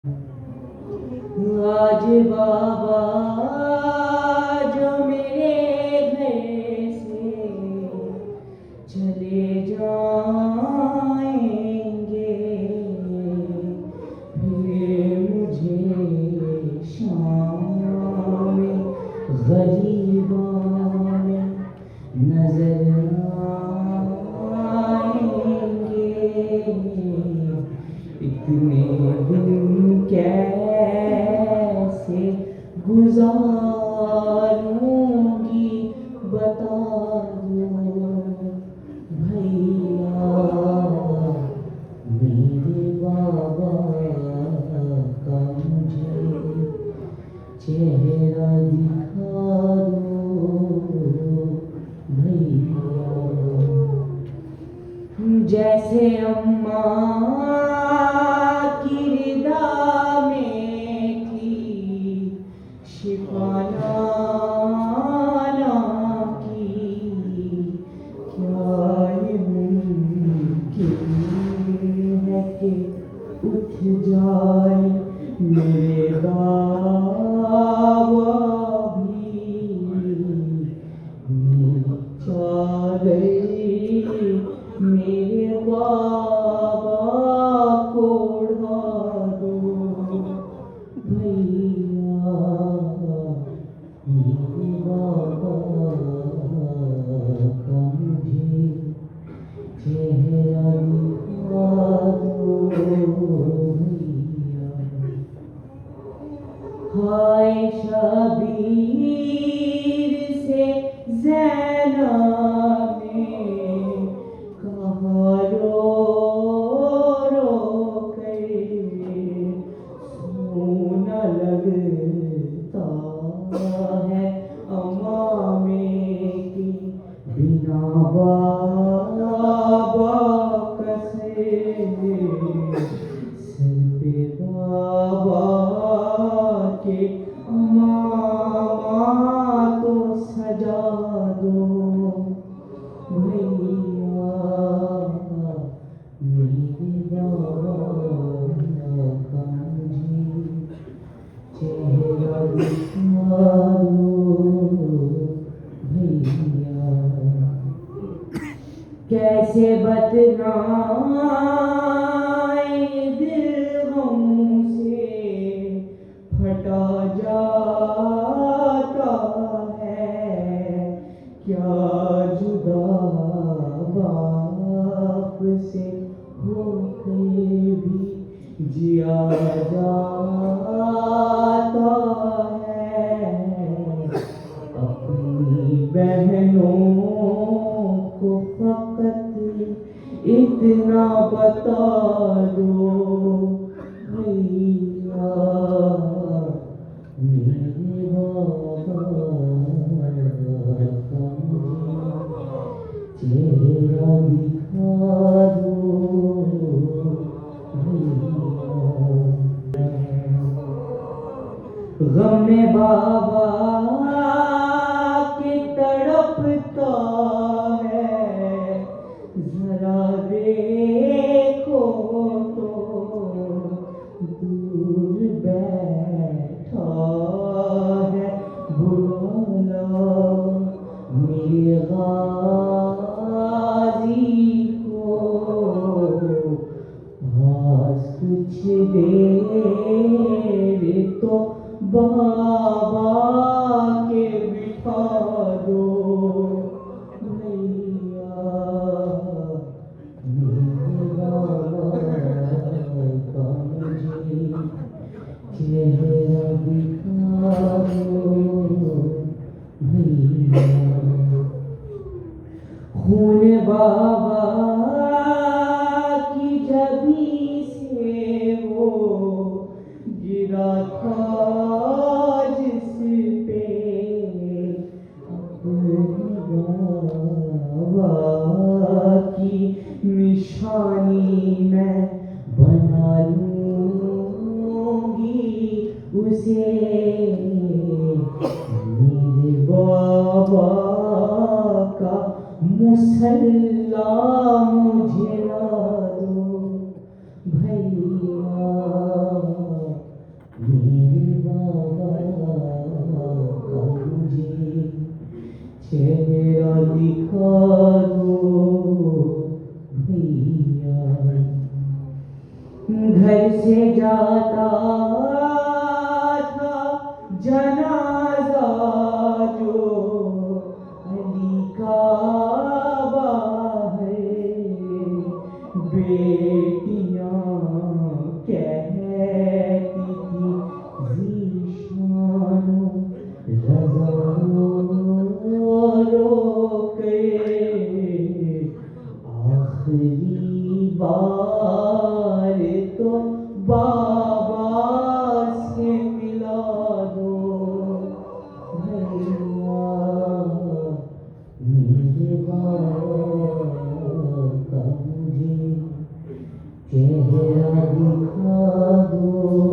आज बाबा जो मेरे घर से चले जाएंगे, फिर मुझे शाम में गरीबा में नजर आएंगे। इतने दिन कैसे गुजारूंगी बता दो भैया, मेरे बाबा का मुझे चेहरा दिखा दो भैया। जैसे अम्मा की रिदा में थी शिफाना की, क्या ये मुमकिन है कि उठ जाए मेरे बाबा भी, मेरी चादर मेरे बाबा को उड़ा दो भैया, मेरे बाबा का मुझे चेहरा दिखा दो भैया। हाय शबीर से ज़ैनब ने कहा रो रो कर सोना लगता है अमामे के बिना बाबा कसे, सर पे बाबा के मामा तो सजा दो भैया, मेरे बाबा का मुझे चेहरा दिखा दो भैया। कैसे बतलाएं दिल हमसे फटा जाता है, क्या जुदा बाप से होकर भी जिया जाता है। अपनी बहनों को फकत इतना बता दो भैया, मेरे बाबा का चेहरा दिखा दो भैया। गम में बाबा की तड़पता है, जरा देखो तो दूर बैठा है बुला मेरे गाजी को, पास कुछ देर तो बाबा के बिठा दो भैया, मेरे बाबा का मुझे चेहरा दिखा दो भैया। खून बाबा की जबी से वो गिरा था जिस पे, अपनी बाबा की निशानी मैं बना लूंगी उसे, मेरे बाबा का मुसल्ला मुझे ला दो भैया, चेहरा दिखा दो भैया। घर से जाता था जनाजा जो अली का बाहर, बेटियां कहती थी ज़ीशानो रज़ा रो के आखिरी बार तो बाबा से मिला दो भैया। मेरे बाबा का मुझे चेहरा दिखा दो